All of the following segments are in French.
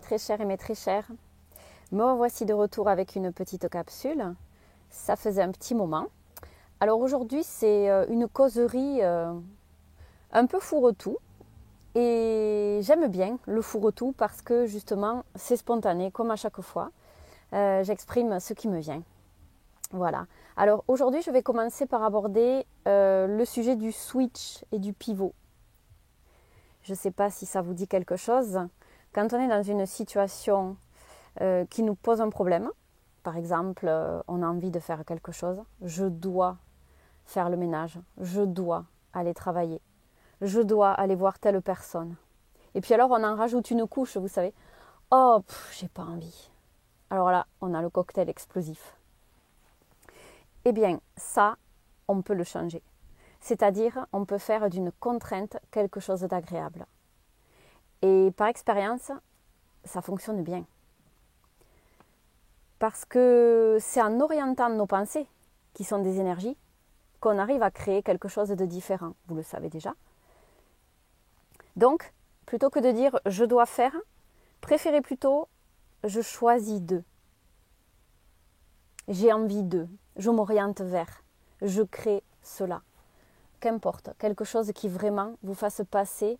mes très chers et mes très chères. Me revoici de retour avec une petite capsule. Ça faisait un petit moment. Alors aujourd'hui, c'est une causerie un peu fourre-tout. Et j'aime bien le fourre-tout parce que justement, c'est spontané, comme à chaque fois. J'exprime ce qui me vient. Voilà. Alors aujourd'hui, je vais commencer par aborder le sujet du switch et du pivot. Je ne sais pas si ça vous dit quelque chose. Quand on est dans une situation qui nous pose un problème, par exemple, on a envie de faire quelque chose, je dois faire le ménage, je dois aller travailler, je dois aller voir telle personne. Et puis alors, on en rajoute une couche, vous savez. Oh, j'ai pas envie. Alors là, on a le cocktail explosif. Eh bien, ça, on peut le changer. C'est-à-dire, on peut faire d'une contrainte quelque chose d'agréable. Et par expérience, ça fonctionne bien. Parce que c'est en orientant nos pensées, qui sont des énergies, qu'on arrive à créer quelque chose de différent. Vous le savez déjà. Donc, plutôt que de dire « je dois faire », préférez plutôt « je choisis de ». J'ai envie de, je m'oriente vers, je crée cela. Qu'importe, quelque chose qui vraiment vous fasse passer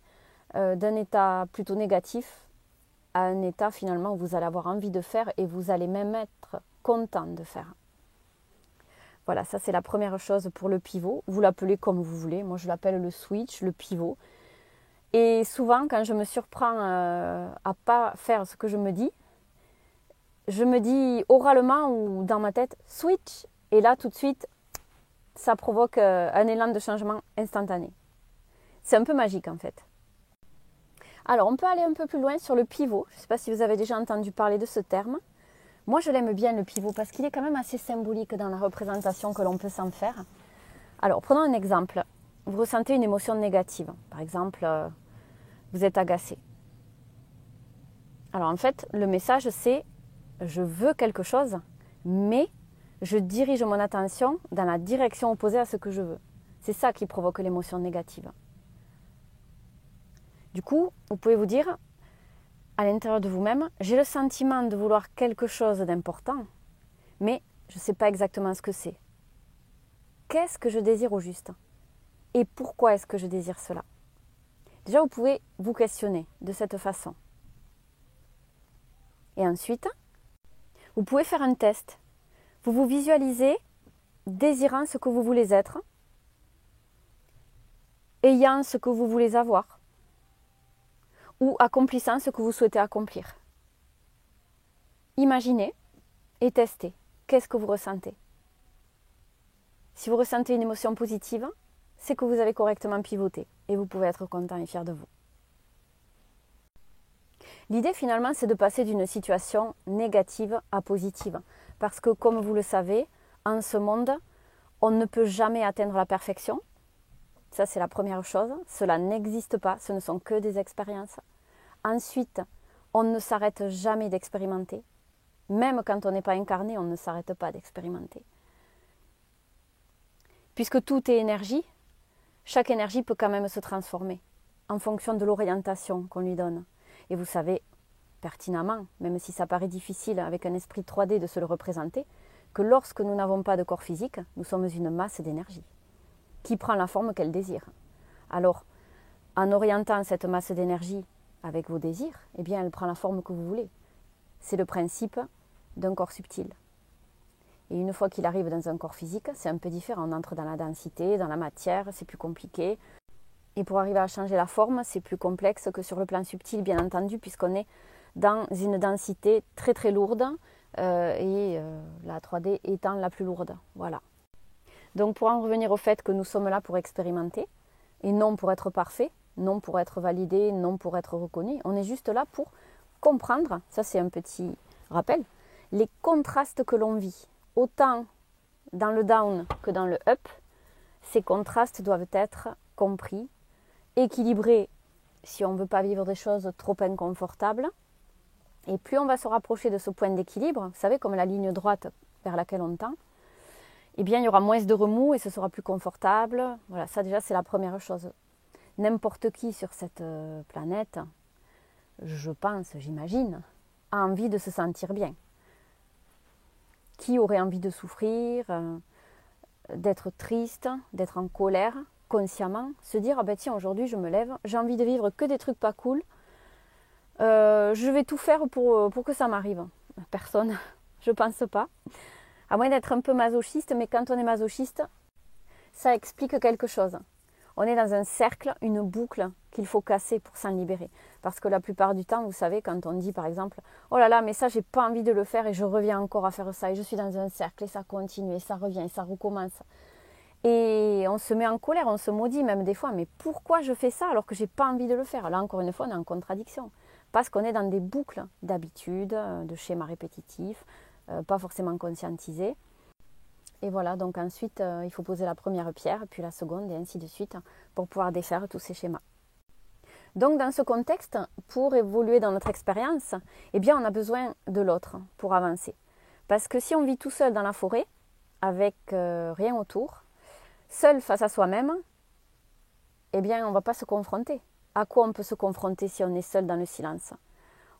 d'un état plutôt négatif à un état finalement où vous allez avoir envie de faire et vous allez même être content de faire. Voilà, ça c'est la première chose pour le pivot. Vous l'appelez comme vous voulez. Moi je l'appelle le switch, le pivot. Et souvent quand je me surprends à pas faire ce que je me dis oralement ou dans ma tête switch. Et là tout de suite, ça provoque un élan de changement instantané. C'est un peu magique en fait. Alors on peut aller un peu plus loin sur le pivot. Je ne sais pas si vous avez déjà entendu parler de ce terme. Moi je l'aime bien le pivot parce qu'il est quand même assez symbolique dans la représentation que l'on peut s'en faire. Alors prenons un exemple. Vous ressentez une émotion négative. Par exemple, vous êtes agacé. Alors en fait, le message c'est je veux quelque chose, mais je dirige mon attention dans la direction opposée à ce que je veux. C'est ça qui provoque l'émotion négative. Du coup, vous pouvez vous dire, à l'intérieur de vous-même, j'ai le sentiment de vouloir quelque chose d'important, mais je ne sais pas exactement ce que c'est. Qu'est-ce que je désire au juste? Et pourquoi est-ce que je désire cela? Déjà, vous pouvez vous questionner de cette façon. Et ensuite, vous pouvez faire un test. Vous vous visualisez désirant ce que vous voulez être, ayant ce que vous voulez avoir, ou accomplissant ce que vous souhaitez accomplir. Imaginez et testez. Qu'est-ce que vous ressentez? Si vous ressentez une émotion positive, c'est que vous avez correctement pivoté et vous pouvez être content et fier de vous. L'idée finalement, c'est de passer d'une situation négative à positive. Parce que comme vous le savez, en ce monde, on ne peut jamais atteindre la perfection. Ça, c'est la première chose. Cela n'existe pas, ce ne sont que des expériences. Ensuite, on ne s'arrête jamais d'expérimenter. Même quand on n'est pas incarné, on ne s'arrête pas d'expérimenter. Puisque tout est énergie, chaque énergie peut quand même se transformer en fonction de l'orientation qu'on lui donne. Et vous savez pertinemment, même si ça paraît difficile avec un esprit 3D de se le représenter, que lorsque nous n'avons pas de corps physique, nous sommes une masse d'énergie qui prend la forme qu'elle désire. Alors, en orientant cette masse d'énergie avec vos désirs, eh bien, elle prend la forme que vous voulez. C'est le principe d'un corps subtil. Et une fois qu'il arrive dans un corps physique, c'est un peu différent. On entre dans la densité, dans la matière, c'est plus compliqué. Et pour arriver à changer la forme, c'est plus complexe que sur le plan subtil, bien entendu, puisqu'on est dans une densité très très lourde et la 3D étant la plus lourde. Voilà. Donc pour en revenir au fait que nous sommes là pour expérimenter et non pour être parfait, non pour être validé, non pour être reconnu, on est juste là pour comprendre, ça c'est un petit rappel, les contrastes que l'on vit. Autant dans le down que dans le up, ces contrastes doivent être compris, équilibrés si on ne veut pas vivre des choses trop inconfortables. Et plus on va se rapprocher de ce point d'équilibre, vous savez, comme la ligne droite vers laquelle on tend, eh bien il y aura moins de remous et ce sera plus confortable. Voilà, ça déjà c'est la première chose. N'importe qui sur cette planète, je pense, j'imagine, a envie de se sentir bien? Qui aurait envie de souffrir, d'être triste, d'être en colère, consciemment, se dire ah ben tiens, aujourd'hui je me lève, j'ai envie de vivre que des trucs pas cool, je vais tout faire pour que ça m'arrive. Personne, je pense pas. À moins d'être un peu masochiste, mais quand on est masochiste, ça explique quelque chose. On est dans un cercle, une boucle qu'il faut casser pour s'en libérer. Parce que la plupart du temps, vous savez, quand on dit par exemple « Oh là là, mais ça, j'ai pas envie de le faire et je reviens encore à faire ça. » Et je suis dans un cercle et ça continue et ça revient et ça recommence. Et on se met en colère, on se maudit même des fois. Mais pourquoi je fais ça alors que j'ai pas envie de le faire? Là, encore une fois, on est en contradiction. Parce qu'on est dans des boucles d'habitudes, de schémas répétitifs, pas forcément conscientisés. Et voilà, donc ensuite, il faut poser la première pierre, puis la seconde, et ainsi de suite, pour pouvoir défaire tous ces schémas. Donc dans ce contexte, pour évoluer dans notre expérience, eh bien on a besoin de l'autre pour avancer. Parce que si on vit tout seul dans la forêt, avec rien autour, seul face à soi-même, eh bien on ne va pas se confronter. À quoi on peut se confronter si on est seul dans le silence?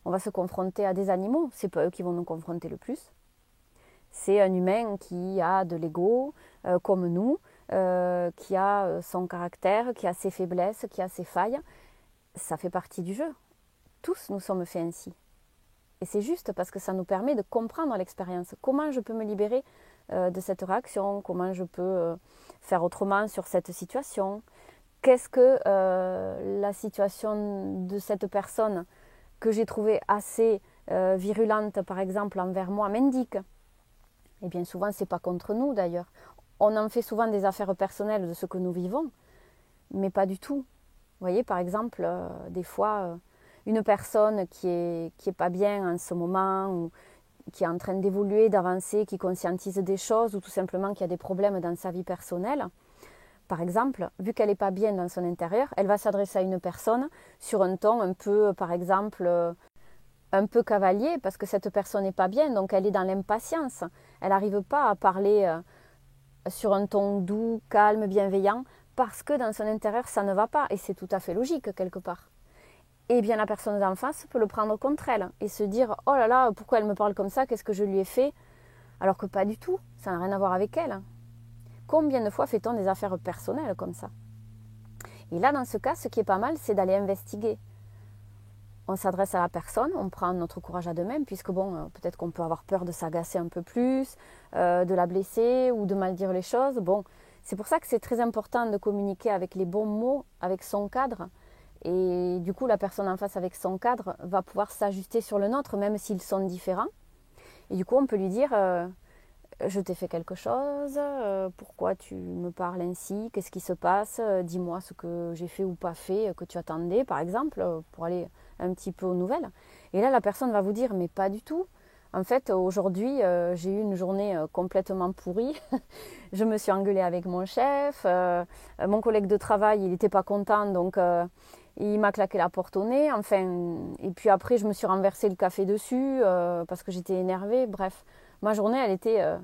On va se confronter à des animaux, c'est pas eux qui vont nous confronter le plus. C'est un humain qui a de l'ego, comme nous, qui a son caractère, qui a ses faiblesses, qui a ses failles. Ça fait partie du jeu. Tous nous sommes faits ainsi. Et c'est juste parce que ça nous permet de comprendre l'expérience. Comment je peux me libérer de cette réaction? Comment je peux faire autrement sur cette situation? Qu'est-ce que la situation de cette personne que j'ai trouvée assez virulente, par exemple, envers moi, m'indique? Et bien souvent, ce n'est pas contre nous d'ailleurs. On en fait souvent des affaires personnelles de ce que nous vivons, mais pas du tout. Vous voyez, par exemple, des fois, une personne qui est pas bien en ce moment, ou qui est en train d'évoluer, d'avancer, qui conscientise des choses, ou tout simplement qui a des problèmes dans sa vie personnelle, par exemple, vu qu'elle n'est pas bien dans son intérieur, elle va s'adresser à une personne sur un ton un peu, par exemple, un peu cavalier, parce que cette personne n'est pas bien, donc elle est dans l'impatience. Elle n'arrive pas à parler sur un ton doux, calme, bienveillant, parce que dans son intérieur, ça ne va pas, et c'est tout à fait logique, quelque part. Et bien la personne d'en face peut le prendre contre elle, et se dire « Oh là là, pourquoi elle me parle comme ça? Qu'est-ce que je lui ai fait ?» Alors que pas du tout, ça n'a rien à voir avec elle. Combien de fois fait-on des affaires personnelles comme ça? Et là, dans ce cas, ce qui est pas mal, c'est d'aller investiguer. On s'adresse à la personne, on prend notre courage à deux mains, puisque bon, peut-être qu'on peut avoir peur de s'agacer un peu plus, de la blesser ou de mal dire les choses. Bon, c'est pour ça que c'est très important de communiquer avec les bons mots, avec son cadre. Et du coup, la personne en face avec son cadre va pouvoir s'ajuster sur le nôtre, même s'ils sont différents. Et du coup, on peut lui dire je t'ai fait quelque chose, pourquoi tu me parles ainsi, qu'est-ce qui se passe, dis-moi ce que j'ai fait ou pas fait, que tu attendais, par exemple, pour aller un petit peu aux nouvelles. Et là, la personne va vous dire, mais pas du tout. En fait, aujourd'hui, j'ai eu une journée complètement pourrie. Je me suis engueulée avec mon chef. Mon collègue de travail, il n'était pas content, donc il m'a claqué la porte au nez. Enfin, et puis après, je me suis renversé le café dessus parce que j'étais énervée. Bref, ma journée, elle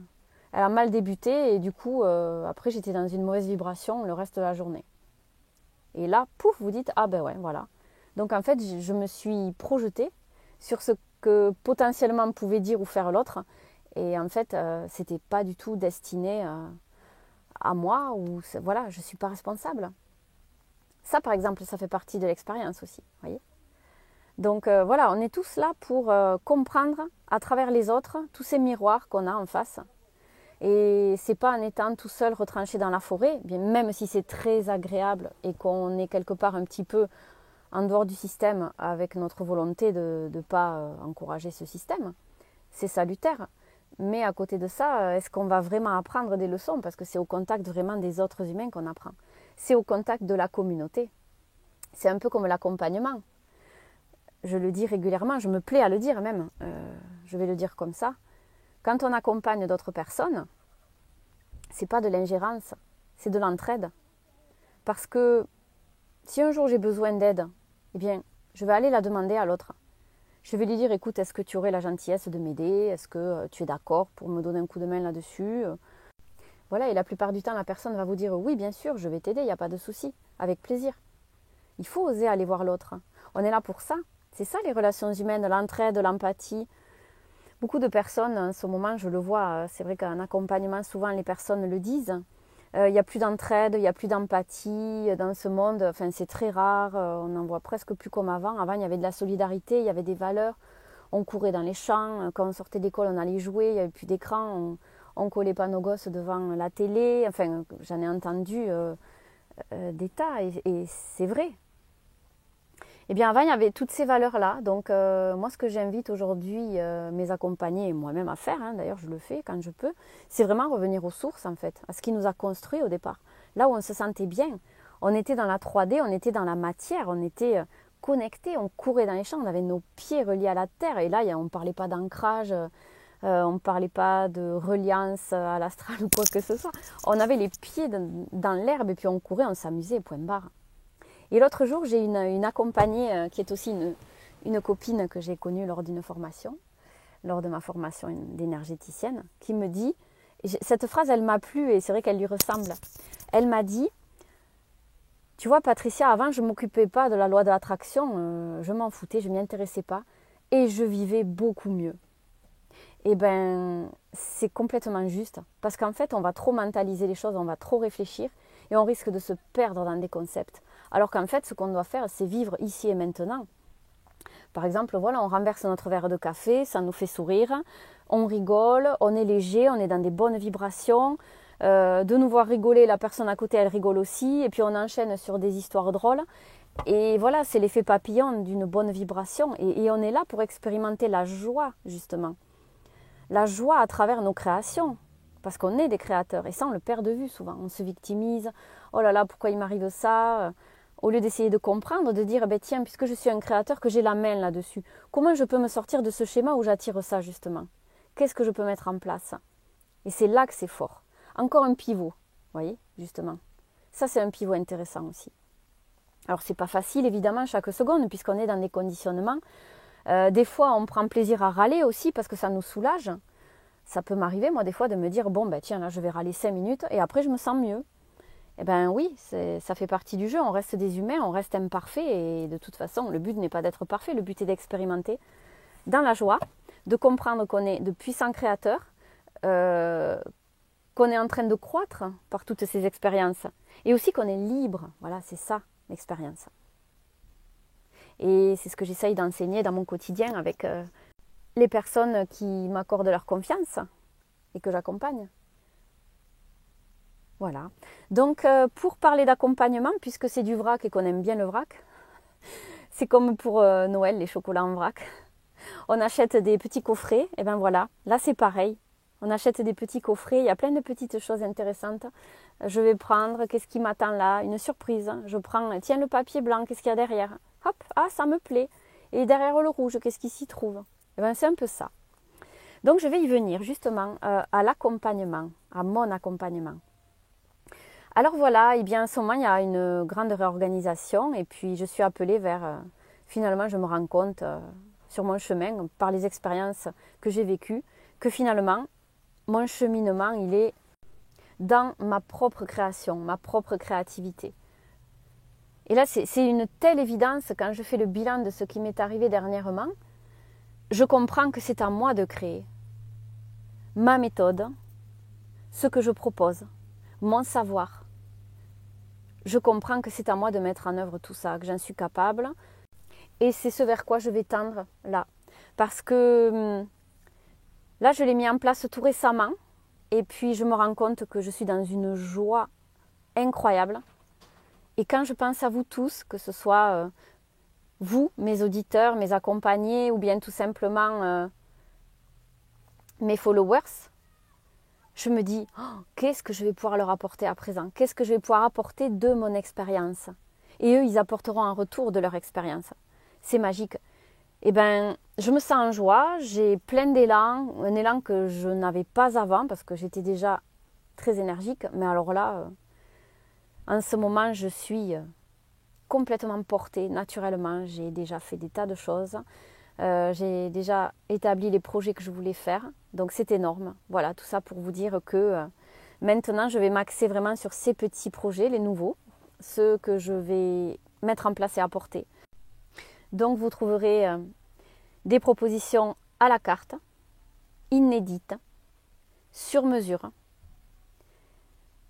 a mal débuté. Et du coup, après, j'étais dans une mauvaise vibration le reste de la journée. Et là, pouf, vous dites, ah ben ouais, voilà. Donc en fait, je me suis projetée sur ce que potentiellement pouvait dire ou faire l'autre. Et en fait, c'était pas du tout destiné à moi, ou voilà, je suis pas responsable. Ça, par exemple, ça fait partie de l'expérience aussi, voyez. Donc voilà, on est tous là pour comprendre à travers les autres tous ces miroirs qu'on a en face. Et c'est pas en étant tout seul retranché dans la forêt, bien même si c'est très agréable et qu'on est quelque part un petit peu en dehors du système avec notre volonté de ne pas encourager ce système, c'est salutaire. Mais à côté de ça, est-ce qu'on va vraiment apprendre des leçons? Parce que c'est au contact vraiment des autres humains qu'on apprend. C'est au contact de la communauté. C'est un peu comme l'accompagnement. Je le dis régulièrement, je me plais à le dire même, je vais le dire comme ça. Quand on accompagne d'autres personnes, c'est pas de l'ingérence, c'est de l'entraide. Parce que si un jour j'ai besoin d'aide, eh bien, je vais aller la demander à l'autre. Je vais lui dire, écoute, est-ce que tu aurais la gentillesse de m'aider? Est-ce que tu es d'accord pour me donner un coup de main là-dessus? Voilà, et la plupart du temps, la personne va vous dire, oui, bien sûr, je vais t'aider, il n'y a pas de souci, avec plaisir. Il faut oser aller voir l'autre. On est là pour ça. C'est ça les relations humaines, l'entraide, l'empathie. Beaucoup de personnes, en ce moment, je le vois, c'est vrai qu'en accompagnement, souvent les personnes le disent. Il n'y a plus d'entraide, il n'y a plus d'empathie dans ce monde. Enfin, c'est très rare, on n'en voit presque plus comme avant. Avant, il y avait de la solidarité, il y avait des valeurs. On courait dans les champs, quand on sortait d'école, on allait jouer, il n'y avait plus d'écran, on collait pas nos gosses devant la télé. Enfin, j'en ai entendu des tas et c'est vrai. Eh bien, avant, il y avait toutes ces valeurs-là. Donc, moi, ce que j'invite aujourd'hui mes accompagnés et moi-même à faire, d'ailleurs, je le fais quand je peux, c'est vraiment revenir aux sources, en fait, à ce qui nous a construits au départ. Là où on se sentait bien, on était dans la 3D, on était dans la matière, on était connectés, on courait dans les champs, on avait nos pieds reliés à la terre. Et là, on ne parlait pas d'ancrage, on ne parlait pas de reliance à l'astral ou quoi que ce soit. On avait les pieds dans l'herbe et puis on courait, on s'amusait, point barre. Et l'autre jour, j'ai une accompagnée qui est aussi une copine que j'ai connue lors d'une formation, lors de ma formation d'énergéticienne, qui me dit, cette phrase elle m'a plu et c'est vrai qu'elle lui ressemble, elle m'a dit, tu vois Patricia, avant je ne m'occupais pas de la loi de l'attraction, je m'en foutais, je ne m'y intéressais pas et je vivais beaucoup mieux. Eh bien, c'est complètement juste, parce qu'en fait on va trop mentaliser les choses, on va trop réfléchir et on risque de se perdre dans des concepts. Alors qu'en fait, ce qu'on doit faire, c'est vivre ici et maintenant. Par exemple, voilà, on renverse notre verre de café, ça nous fait sourire, on rigole, on est léger, on est dans des bonnes vibrations. De nous voir rigoler, la personne à côté, elle rigole aussi. Et puis on enchaîne sur des histoires drôles. Et voilà, c'est l'effet papillon d'une bonne vibration. Et on est là pour expérimenter la joie, justement. La joie à travers nos créations. Parce qu'on est des créateurs. Et ça, on le perd de vue souvent. On se victimise. Oh là là, pourquoi il m'arrive ça ? Au lieu d'essayer de comprendre, de dire, tiens, puisque je suis un créateur, que j'ai la main là-dessus, comment je peux me sortir de ce schéma où j'attire ça, justement ? Qu'est-ce que je peux mettre en place ? Et c'est là que c'est fort. Encore un pivot, vous voyez, justement. Ça, c'est un pivot intéressant aussi. Alors, c'est pas facile, évidemment, chaque seconde, puisqu'on est dans des conditionnements. Des fois, on prend plaisir à râler aussi, parce que ça nous soulage. Ça peut m'arriver, moi, des fois, de me dire, tiens, là, je vais râler 5 minutes, et après, je me sens mieux. Eh bien oui, ça fait partie du jeu, on reste des humains, on reste imparfait et de toute façon, le but n'est pas d'être parfait, le but est d'expérimenter dans la joie, de comprendre qu'on est de puissants créateurs, qu'on est en train de croître par toutes ces expériences et aussi qu'on est libre, voilà, c'est ça l'expérience. Et c'est ce que j'essaye d'enseigner dans mon quotidien avec les personnes qui m'accordent leur confiance et que j'accompagne. Voilà. Donc, pour parler d'accompagnement, puisque c'est du vrac et qu'on aime bien le vrac, c'est comme pour Noël, les chocolats en vrac. On achète des petits coffrets, et bien voilà, là c'est pareil. On achète des petits coffrets, il y a plein de petites choses intéressantes. Je vais prendre, qu'est-ce qui m'attend là ? Une surprise. Je prends, tiens, le papier blanc, qu'est-ce qu'il y a derrière ? Hop, ça me plaît. Et derrière le rouge, qu'est-ce qui s'y trouve ? Et bien c'est un peu ça. Donc je vais y venir justement à l'accompagnement, à mon accompagnement. Alors voilà, eh bien, en ce moment, il y a une grande réorganisation et puis je suis appelée vers, finalement, je me rends compte sur mon chemin, par les expériences que j'ai vécues, que finalement, mon cheminement, il est dans ma propre création, ma propre créativité. Et là, c'est une telle évidence quand je fais le bilan de ce qui m'est arrivé dernièrement, je comprends que c'est à moi de créer ma méthode, ce que je propose, mon savoir. Je comprends que c'est à moi de mettre en œuvre tout ça, que j'en suis capable. Et c'est ce vers quoi je vais tendre là. Parce que là, je l'ai mis en place tout récemment. Et puis, je me rends compte que je suis dans une joie incroyable. Et quand je pense à vous tous, que ce soit vous, mes auditeurs, mes accompagnés, ou bien tout simplement mes followers, je me dis, qu'est-ce que je vais pouvoir leur apporter à présent ? Qu'est-ce que je vais pouvoir apporter de mon expérience ? Et eux, ils apporteront un retour de leur expérience. C'est magique. Eh bien, je me sens en joie, j'ai plein d'élan, un élan que je n'avais pas avant parce que j'étais déjà très énergique. Mais alors là, en ce moment, je suis complètement portée naturellement. J'ai déjà fait des tas de choses. J'ai déjà établi les projets que je voulais faire. Donc c'est énorme. Voilà, tout ça pour vous dire que maintenant, je vais m'axer vraiment sur ces petits projets, les nouveaux, ceux que je vais mettre en place et apporter. Donc vous trouverez des propositions à la carte, inédites, sur mesure,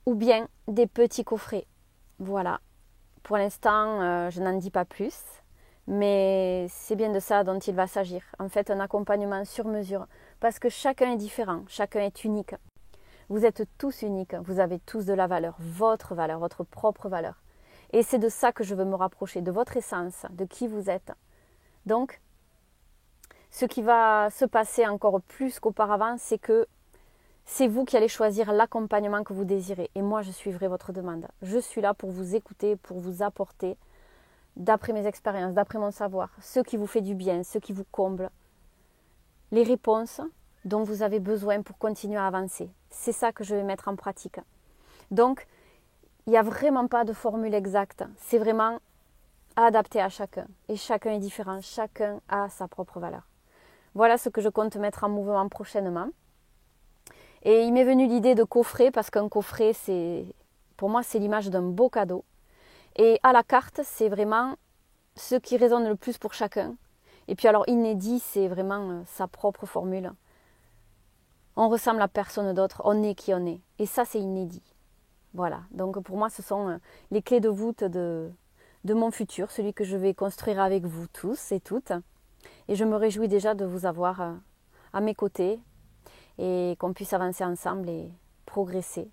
ou bien des petits coffrets. Voilà. Pour l'instant, je n'en dis pas plus, mais c'est bien de ça dont il va s'agir. En fait, un accompagnement sur mesure, parce que chacun est différent, chacun est unique. Vous êtes tous uniques, vous avez tous de la valeur, votre propre valeur. Et c'est de ça que je veux me rapprocher, de votre essence, de qui vous êtes. Donc, ce qui va se passer encore plus qu'auparavant, c'est que c'est vous qui allez choisir l'accompagnement que vous désirez. Et moi, je suivrai votre demande. Je suis là pour vous écouter, pour vous apporter, d'après mes expériences, d'après mon savoir, ce qui vous fait du bien, ce qui vous comble, les réponses dont vous avez besoin pour continuer à avancer. C'est ça que je vais mettre en pratique. Donc, il n'y a vraiment pas de formule exacte. C'est vraiment adapté à chacun. Et chacun est différent. Chacun a sa propre valeur. Voilà ce que je compte mettre en mouvement prochainement. Et il m'est venu l'idée de coffret parce qu'un coffret, pour moi, c'est l'image d'un beau cadeau. Et à la carte, c'est vraiment ce qui résonne le plus pour chacun. Et puis alors, inédit, c'est vraiment sa propre formule. On ressemble à personne d'autre, on est qui on est. Et ça, c'est inédit. Voilà. Donc pour moi, ce sont les clés de voûte de mon futur, celui que je vais construire avec vous tous et toutes. Et je me réjouis déjà de vous avoir à mes côtés, et qu'on puisse avancer ensemble et progresser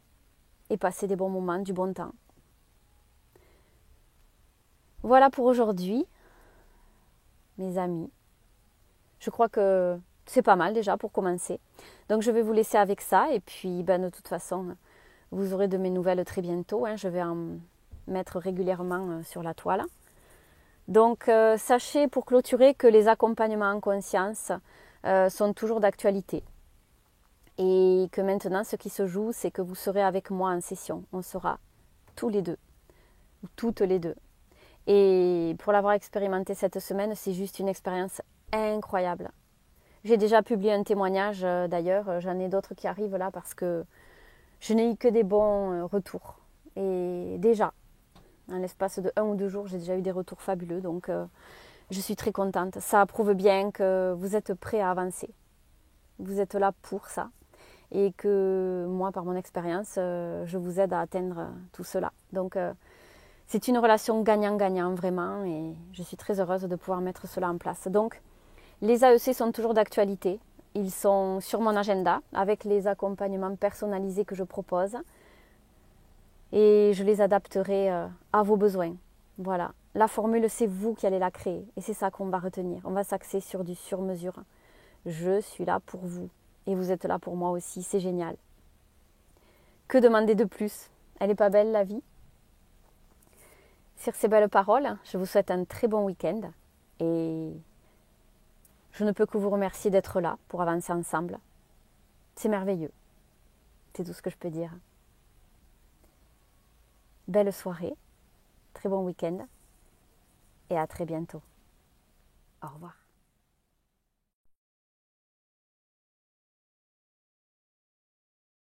et passer des bons moments, du bon temps. Voilà pour aujourd'hui, mes amis. Je crois que c'est pas mal déjà pour commencer. Donc je vais vous laisser avec ça et puis de toute façon, vous aurez de mes nouvelles très bientôt. Je vais en mettre régulièrement sur la toile. Donc sachez pour clôturer que les accompagnements en conscience sont toujours d'actualité. Et que maintenant, ce qui se joue, c'est que vous serez avec moi en session. On sera tous les deux, ou toutes les deux. Et pour l'avoir expérimenté cette semaine, c'est juste une expérience incroyable. J'ai déjà publié un témoignage d'ailleurs, j'en ai d'autres qui arrivent là parce que je n'ai eu que des bons retours. Et déjà, en l'espace de 1 ou 2 jours, j'ai déjà eu des retours fabuleux. Donc je suis très contente. Ça prouve bien que vous êtes prêts à avancer. Vous êtes là pour ça. Et que moi, par mon expérience, je vous aide à atteindre tout cela. Donc, c'est une relation gagnant-gagnant, vraiment, et je suis très heureuse de pouvoir mettre cela en place. Donc, les AEC sont toujours d'actualité. Ils sont sur mon agenda, avec les accompagnements personnalisés que je propose. Et je les adapterai à vos besoins. Voilà. La formule, c'est vous qui allez la créer. Et c'est ça qu'on va retenir. On va s'axer sur du sur-mesure. Je suis là pour vous. Et vous êtes là pour moi aussi, c'est génial. Que demander de plus? Elle n'est pas belle la vie? Sur ces belles paroles, je vous souhaite un très bon week-end. Et je ne peux que vous remercier d'être là pour avancer ensemble. C'est merveilleux. C'est tout ce que je peux dire. Belle soirée, très bon week-end et à très bientôt. Au revoir.